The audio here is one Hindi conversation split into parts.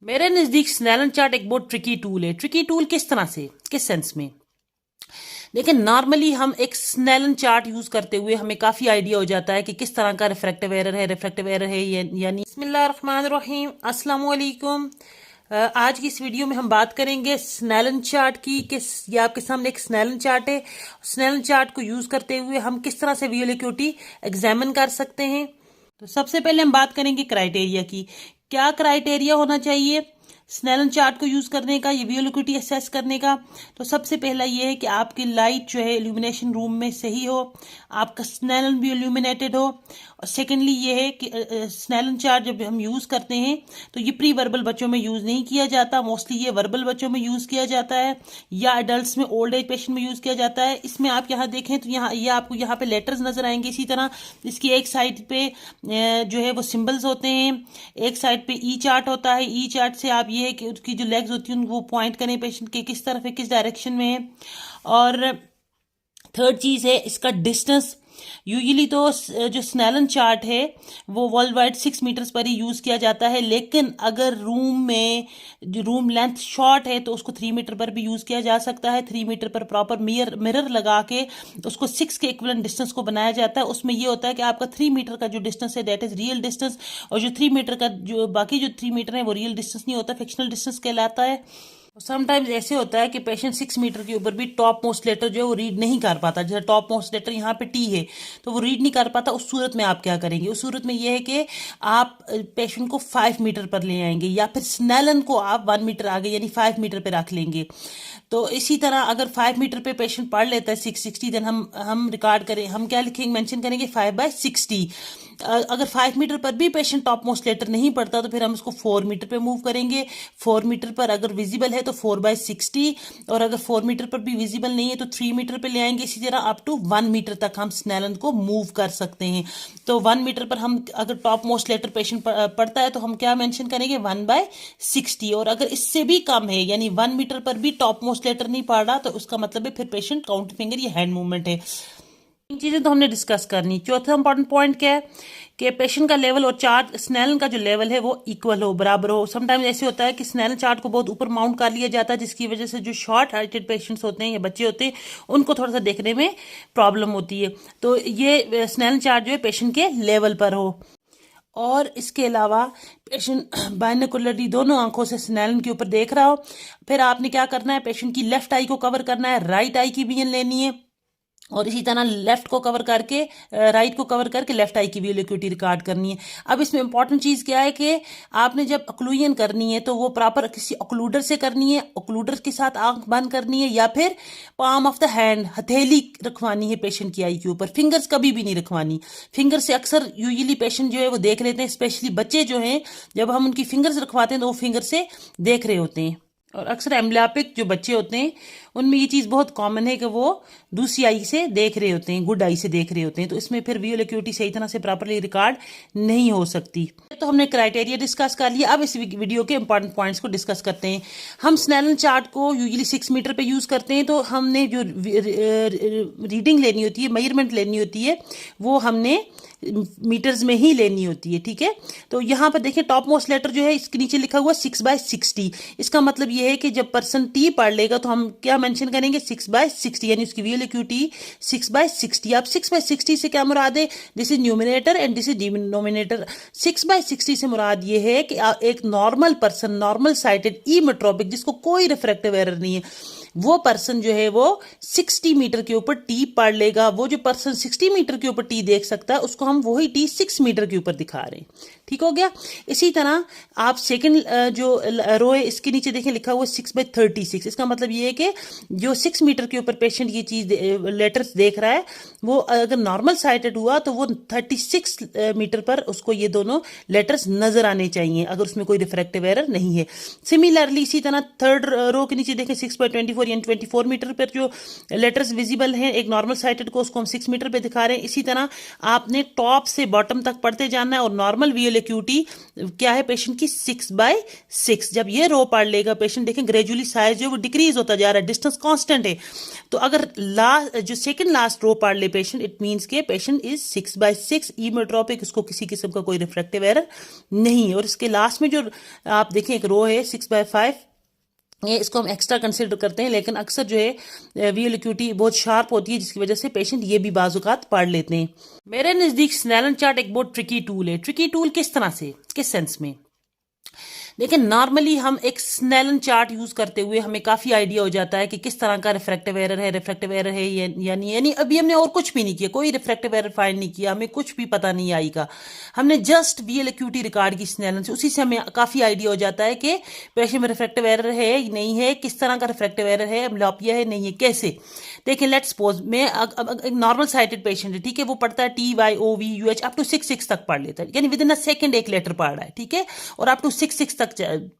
मेरे नज़दीक स्नेलन चार्ट एक बहुत ट्रिकी टूल है। ट्रिकी टूल किस तरह से, किस सेंस में? देखिए, नॉर्मली हम एक स्नेलन चार्ट यूज करते हुए हमें काफी आइडिया हो जाता है कि किस तरह का रिफ्रैक्टिव एरर है, यानी बिस्मिल्लाहिर्रहमानिर्रहीम, अस्सलाम वालेकुम। आज की इस वीडियो में हम बात करेंगे स्नेलन चार्ट की। ये आपके सामने एक स्नेलन चार्ट है। स्नेलन चार्ट को यूज करते हुए हम किस तरह से वीएल एक्यूटी एग्जामिन कर सकते हैं। तो सबसे पहले हम बात करेंगे क्राइटेरिया की। क्या क्राइटेरिया होना चाहिए स्नेलन चार्ट को यूज करने का, ये वीएल एक्यूटी असेस करने का? तो सबसे पहला ये है कि आपकी लाइट जो है इल्यूमिनेशन रूम में सही हो, आपका स्नेलन भी इल्यूमिनेटेड हो। और सेकेंडली ये है कि स्नेलन चार्ट जब हम यूज करते हैं तो ये प्री वर्बल बच्चों में यूज नहीं किया जाता, मोस्टली ये वर्बल बच्चों में यूज किया जाता है या अडल्ट में, ओल्ड एज पेशेंट में यूज किया जाता है। इसमें आप यहाँ देखें तो यहाँ ये आपको यहाँ पे लेटर्स नजर आएंगे। इसी तरह इसकी एक साइड पे जो है वो सिंबल्स होते हैं, एक साइड पे ई चार्ट होता है। ई चार्ट से आप ये है कि उसकी जो लेग्स होती हैं वो पॉइंट करें पेशेंट के किस तरफ है, किस डायरेक्शन में है। और थर्ड चीज है इसका डिस्टेंस। यूजुअली तो जो स्नेलन चार्ट है वो वर्ल्ड वाइड 6 मीटर्स पर ही यूज किया जाता है, लेकिन अगर रूम में जो रूम लेंथ शॉर्ट है तो उसको 3 मीटर पर भी यूज किया जा सकता है। 3 मीटर पर प्रॉपर मिरर लगा के उसको 6 के इक्विवेलेंट डिस्टेंस को बनाया जाता है। उसमें ये होता है कि आपका 3 मीटर का जो डिस्टेंस है दैट इज रियल डिस्टेंस, और जो 3 मीटर का जो बाकी जो 3 मीटर है वो रियल डिस्टेंस नहीं होता, फिक्शनल डिस्टेंस कहलाता है। समटाइम्स ऐसे होता है कि पेशेंट 6 मीटर के ऊपर भी टॉप मोस्ट लेटर जो है वो रीड नहीं कर पाता। जैसे टॉप मोस्ट लेटर यहाँ पे टी है तो वो रीड नहीं कर पाता। उस सूरत में आप क्या करेंगे? उस सूरत में ये है कि आप पेशेंट को 5 मीटर पर ले आएंगे या फिर स्नेलन को आप 1 मीटर आगे यानी 5 मीटर पे रख लेंगे। तो इसी तरह अगर 5 मीटर पे पेशेंट पढ़ लेता है 660, देन हम रिकॉर्ड करें, हम क्या लिखेंगे, मेंशन करेंगे 5/60। अगर 5 मीटर पर भी पेशेंट टॉप मोस्ट लेटर नहीं पढ़ता तो फिर हम उसको 4 मीटर पे मूव करेंगे। 4 मीटर पर अगर विजिबल है तो 4/60, और अगर 4 मीटर पर भी विजिबल नहीं है तो 3 मीटर पे ले आएंगे। इसी तरह अप टू 1 मीटर तक हम स्नेलन को मूव कर सकते हैं। तो 1 मीटर पर हम अगर टॉप मोस्ट लेटर पेशेंट पढ़ता है तो हम क्या मेंशन करेंगे, 1/60। और अगर इससे भी कम है यानी 1 मीटर पर भी टॉप मोस्ट लेटर नहीं पढ़ रहा तो उसका मतलब है फिर पेशेंट काउंट फिंगर या हैंड मूवमेंट है। इन चीजें तो हमने डिस्कस करनी। चौथा इंपॉर्टेंट पॉइंट क्या है कि पेशेंट का लेवल और चार्ट स्नेलन का जो लेवल है वो इक्वल हो, बराबर हो। समटाइम्स ऐसे होता है कि स्नेलन चार्ट को बहुत ऊपर माउंट कर लिया जाता है, जिसकी वजह से जो शॉर्ट हाइटेड पेशेंट्स होते हैं या बच्चे होते हैं उनको थोड़ा सा देखने में प्रॉब्लम होती है। तो ये स्नेलन चार्ट जो है पेशेंट के लेवल पर हो। और इसके अलावा पेशेंट बाइनोकुलरली दोनों आंखों से स्नेलन के ऊपर देख रहा हो। फिर आपने क्या करना है, पेशेंट की लेफ्ट आई को कवर करना है, राइट आई की विजन लेनी है, और इसी तरह लेफ्ट को कवर करके राइट को कवर करके लेफ्ट आई की वीएल एक्यूटी रिकॉर्ड करनी है। अब इसमें इंपॉर्टेंट चीज क्या है कि आपने जब ऑक्लूजन करनी है तो वो प्रॉपर किसी ऑक्लूडर से करनी है, ऑक्लूडर के साथ आंख बंद करनी है, या फिर पाम ऑफ द हैंड, हथेली रखवानी है पेशेंट की आई के ऊपर। फिंगर्स कभी भी नहीं रखवानी। फिंगर से अक्सर यूजुअली पेशेंट जो है वो देख लेते हैं, स्पेशली बच्चे जो हैं, जब हम उनकी फिंगर्स रखवाते हैं तो वो फिंगर से देख रहे होते हैं। और अक्सर एम्ब्लियोपिक जो बच्चे होते हैं उनमें ये चीज़ बहुत कॉमन है कि वो दूसरी आई से देख रहे होते हैं, गुड आई से देख रहे होते हैं। तो इसमें फिर वीएल एक्यूटी सही तरह से प्रॉपरली रिकॉर्ड नहीं हो सकती। तो हमने क्राइटेरिया डिस्कस कर लिया। अब इस वीडियो के इंपॉर्टेंट पॉइंट्स को डिस्कस करते हैं। हम स्नेलन चार्ट को यूजुअली 6 मीटर पे यूज करते हैं, तो हमने जो रीडिंग लेनी होती है, मेजरमेंट लेनी होती है, वो हमने मीटर्स में ही लेनी होती है। ठीक है, तो यहाँ पर देखें टॉप मोस्ट लेटर जो है इसके नीचे लिखा हुआ 6/60। इसका मतलब ये है कि जब पर्सन टी पढ़ लेगा तो हम क्या मेंशन करेंगे, 6/60, यानी उसकी वीएल एक्यूटी 6/60। अब 6/60 से क्या मुराद है, this is numerator and this is denominator. 6/60 से मुराद ये है कि एक नॉर्मल पर्सन, नॉर्मल साइटेड इमेट्रोपिक, जिसको कोई रिफ्रैक्टिव एरर नहीं है, वो पर्सन जो है वो 60 मीटर के ऊपर टी पढ़ लेगा। वो जो पर्सन 60 मीटर के ऊपर टी देख सकता है उसको हम वही टी 6 मीटर के ऊपर दिखा रहे हैं। ठीक हो गया। इसी तरह आप सेकंड जो रो है इसके नीचे देखें लिखा हुआ 6/36। इसका मतलब ये है कि जो 6 मीटर के ऊपर पेशेंट ये चीज लेटर्स देख रहा है वो अगर नॉर्मल साइटेड हुआ तो वो 36 मीटर पर उसको ये दोनों लेटर्स नजर आने चाहिए अगर उसमें कोई रिफ्रैक्टिव एरर नहीं है। सिमिलरली इसी तरह थर्ड रो के नीचे देखें 6/24 यानी 24 मीटर पर जो लेटर्स विजिबल हैं एक नॉर्मल साइटेड को, उसको हम 6 मीटर पे दिखा रहे हैं। इसी तरह आपने टॉप से बॉटम तक पढ़ते जाना है और नॉर्मल वीएल एक्यूटी क्या है पेशेंट की 6/6। जब ये रो पढ़ लेगा पेशेंट, देखें ग्रेजुअली साइज जो वो डिक्रीज होता जा रहा है, डिस्टेंस कांस्टेंट है। तो अगर लास्ट जो सेकंड लास्ट रो पढ़ ले पेशेंट, इट मींस के पेशेंट इज 6/6 इमेट्रोपिक, उसको किसी किस्म का कोई रिफ्रैक्टिव एरर नहीं है। और इसके लास्ट में जो आप देखें एक रो है 6/5, ये इसको हम एक्स्ट्रा कंसिडर करते हैं, लेकिन अक्सर जो है वीएल एक्यूटी बहुत शार्प होती है, जिसकी वजह से पेशेंट ये भी बाजुकात पढ़ लेते हैं। मेरे नज़दीक स्नेलन चार्ट एक बहुत ट्रिकी टूल है। ट्रिकी टूल किस तरह से, किस सेंस में? लेकिन नॉर्मली हम एक स्नेलन चार्ट यूज करते हुए हमें काफी आइडिया हो जाता है कि किस तरह का रिफ्रैक्टिव एरर है यानी अभी हमने और कुछ भी नहीं किया, कोई रिफ्रैक्टिव एरर फाइंड नहीं किया, हमें कुछ भी पता नहीं आएगा। हमने जस्ट वीएल एक्यूटी रिकॉर्ड की स्नेलन से, उसी से हमें काफी आइडिया हो जाता है कि पेशेंट में रिफ्रैक्टिव एरर है नहीं है, किस तरह का रिफ्रैक्टिव एरर है, एम्ब्लियोपिया है नहीं है, कैसे। देखें लेट्स सपोज मैं एक नॉर्मल साइटेड पेशेंट है, ठीक है, वो पढ़ता है TYOVUH अप टू 6/6 तक पढ़ लेता है, यानी विद इन अ सेकंड एक लेटर पढ़ रहा है, ठीक है, और अप टू 6/6 तक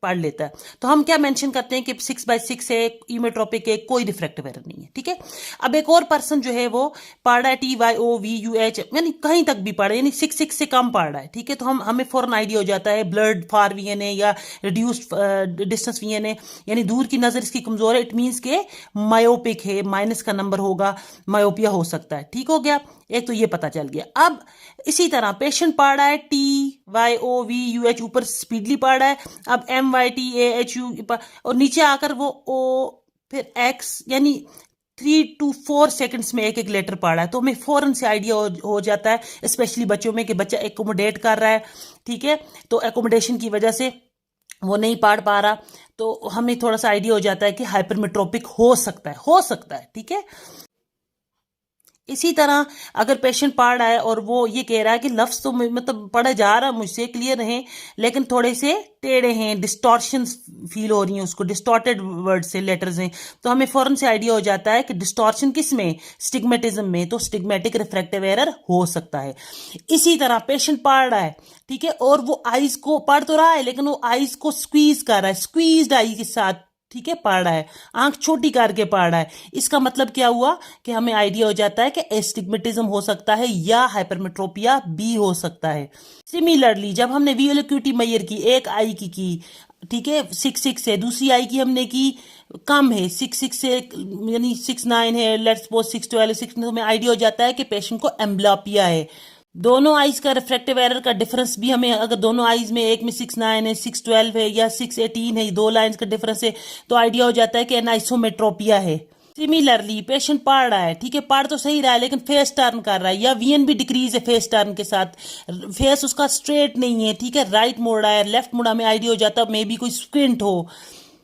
पढ़ लेता है। तो हम क्या मेंशन करते हैं कि 6/6 है, इमेट्रोपिक है, कोई रिफ्रैक्टिव एरर नहीं है, ठीक है। अब एक और पर्सन जो है वो पढ़ रहा है TYOVUH, यानी कहीं तक भी पढ़ रहा है, यानी 6/6 से कम पढ़ रहा है, ठीक है, तो हमें फौरन आइडिया हो जाता है ब्लड फार वीएन है या रिड्यूस्ड डिस्टेंस वीएन है, यानी दूर की नजर इसकी कमजोर है, इट मींस के मायोपिक है, माइनस का नंबर होगा, मायोपिया हो सकता है, ठीक हो गया। एक तो ये पता चल गया। अब इसी तरह पेशेंट पढ़ रहा है TYOVUH, ऊपर स्पीडली पढ़ रहा है, अब MYTAHU और नीचे आकर वो O फिर X, यानी 3 to 4 सेकंड्स में एक एक लेटर पढ़ रहा है। तो हमें फौरन से आइडिया हो जाता है, स्पेशली बच्चों में, कि बच्चा एकोमोडेट कर रहा है, ठीक है, तो एकोमोडेशन की वजह से वो नहीं पढ़ पा रहा, तो हमें थोड़ा सा आइडिया हो जाता है कि हाइपरमेट्रोपिक हो सकता है, ठीक है। इसी तरह अगर पेशेंट पढ़ रहा है और वो ये कह रहा है कि लफ्ज तो मतलब पढ़ा जा रहा है मुझसे क्लियर हैं, लेकिन थोड़े से टेढ़े हैं, डिस्टॉर्शन फील हो रही है उसको, डिस्टॉर्टेड वर्ड से लेटर्स हैं, तो हमें फौरन से आइडिया हो जाता है कि डिस्टॉर्शन किस में, स्टिग्मेटिज्म में, तो स्टिग्मेटिक रिफ्रैक्टिव एरर हो सकता है। इसी तरह पेशेंट पढ़ रहा है, ठीक है, और वो आईज को पढ़ तो रहा है लेकिन वो आईज को स्क्वीज कर रहा है, स्क्वीज्ड आई के साथ, ठीक है, पढ़ रहा है, आंख छोटी करके पढ़ रहा है। इसका मतलब क्या हुआ कि हमें आइडिया हो जाता है कि एस्टिग्मेटिज्म हो सकता है या हाइपरमेट्रोपिया भी हो सकता है। सिमिलरली जब हमने वीएल एक्यूटी मेजर की, एक आई की, ठीक है, 6/6 से, दूसरी आई की हमने की कम है 6/6 से, यानी 6/9 है, लेट्स सपोज 6/12, 6, तो हमें आइडिया हो जाता है कि पेशेंट को एम्ब्लियोपिया है। दोनों आईज का रिफ्रैक्टिव एरर का डिफरेंस भी हमें, अगर दोनों आईज में एक में 6/9 है, 6/12 है या 6/18 है, 2 लाइंस का डिफरेंस है, तो आइडिया हो जाता है कि एनाइसोमेट्रोपिया है। सिमिलरली पेशेंट पढ़ रहा है, ठीक है, पढ़ तो सही रहा है लेकिन फेस टर्न कर रहा है, या वीएन भी डिक्रीज है फेस टर्न के साथ, फेस उसका स्ट्रेट नहीं है, ठीक है, राइट मुड़ रहा है, लेफ्ट मुड़ा, में आइडिया हो जाता है मे बी कोई स्क्विंट हो।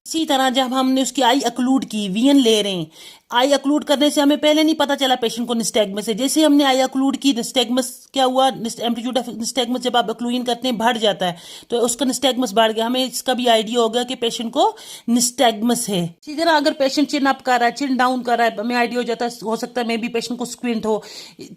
इसी तरह जब हमने उसकी आई अक्लूड की, वीएन ले रहे हैं, आई अक्लूड करने से हमें पहले नहीं पता चला पेशेंट को निस्टैग्मस है, जैसे हमने आई अक्लूड की, निस्टैग्मस क्या हुआ, एम्पलीट्यूड ऑफ निस्टैग्मस जब आप अक्लूइन करते हैं बढ़ जाता है, तो उसका निस्टैग्मस बढ़ गया, हमें इसका भी आइडिया हो गया कि पेशेंट को निस्टैग्मस है। इसी तरह अगर पेशेंट चिन अप कर रहा है, चिन डाउन कर रहा है, हमें आइडिया हो जाता है, हो सकता है मे बी पेशेंट को स्क्विंट हो,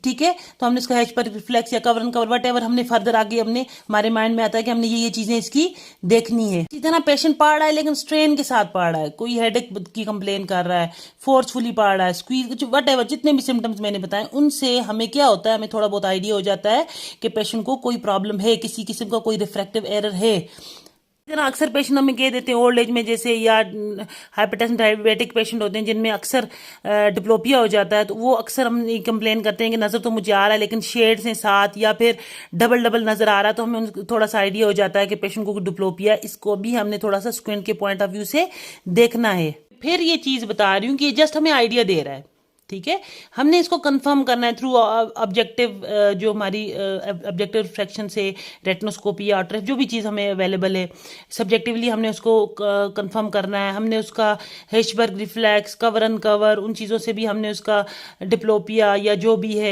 ठीक है, तो हमने इसका हेच पर रिफ्लेक्स या cover and cover what ever, हमने फर्दर आगे हमने हमारे माइंड में आता है कि हमने ये चीजें इसकी देखनी है। इसी तरह पेशेंट पढ़ रहा है लेकिन स्ट्रेन के साथ पढ़ रहा है, कोई हेडेक की कंप्लेन कर रहा है, फोर्सफुली पढ़ रहा है, स्क्वीज, वट एवर, जितने भी सिम्टम्स मैंने बताए, उनसे हमें क्या होता है, हमें थोड़ा बहुत आइडिया हो जाता है कि पेशेंट को कोई प्रॉब्लम है, किसी किस्म का कोई रिफ्रैक्टिव एरर है। अक्सर पेशेंट हमें कह देते हैं ओल्ड एज में, जैसे या हाइपरटेंशन डायबिटिक पेशेंट होते हैं जिनमें अक्सर डिप्लोपिया हो जाता है, तो वो अक्सर हम कंप्लेन करते हैं कि नज़र तो मुझे आ रहा है लेकिन शेड्स हैं साथ, या फिर डबल डबल नज़र आ रहा है, तो हमें थोड़ा सा आइडिया हो जाता है कि पेशेंट को डिप्लोपिया, इसको भी हमने थोड़ा सा स्क्विंट के पॉइंट ऑफ व्यू से देखना है। फिर ये चीज़ बता रही हूँ कि जस्ट हमें आइडिया दे रहा है, ठीक है, हमने इसको कंफर्म करना है थ्रू ऑब्जेक्टिव, जो हमारी ऑब्जेक्टिव रिफ्रैक्शन से, रेटिनोस्कोपी या आर्टरेफ, जो भी चीज़ हमें अवेलेबल है, सब्जेक्टिवली हमने उसको कंफर्म करना है। हमने उसका हिचबर्ग रिफ्लेक्स, कवर एंड कवर, उन चीज़ों से भी हमने उसका डिप्लोपिया या जो भी है,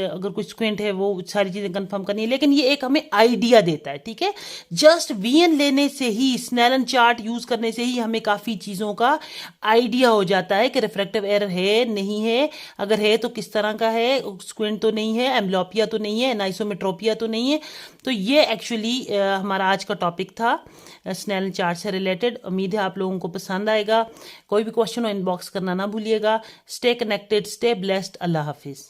अगर कोई स्क्विंट है, वो सारी चीज़ें कंफर्म करनी है। लेकिन ये एक हमें आइडिया देता है, ठीक है, जस्ट वीएन लेने से ही, स्नेलन चार्ट यूज़ करने से ही हमें काफ़ी चीज़ों का आइडिया हो जाता है कि रिफ्रैक्टिव एरर है नहीं है, अगर है तो किस तरह का है, स्क्विंट तो नहीं है, एम्ब्लियोपिया तो नहीं है, एनाइसोमेट्रोपिया तो नहीं है। तो ये एक्चुअली हमारा आज का टॉपिक था स्नेलन चार्ट से रिलेटेड। उम्मीद है आप लोगों को पसंद आएगा। कोई भी क्वेश्चन हो इनबॉक्स करना ना भूलिएगा। स्टे कनेक्टेड, स्टे ब्लेस्ड, अल्लाह हाफिज।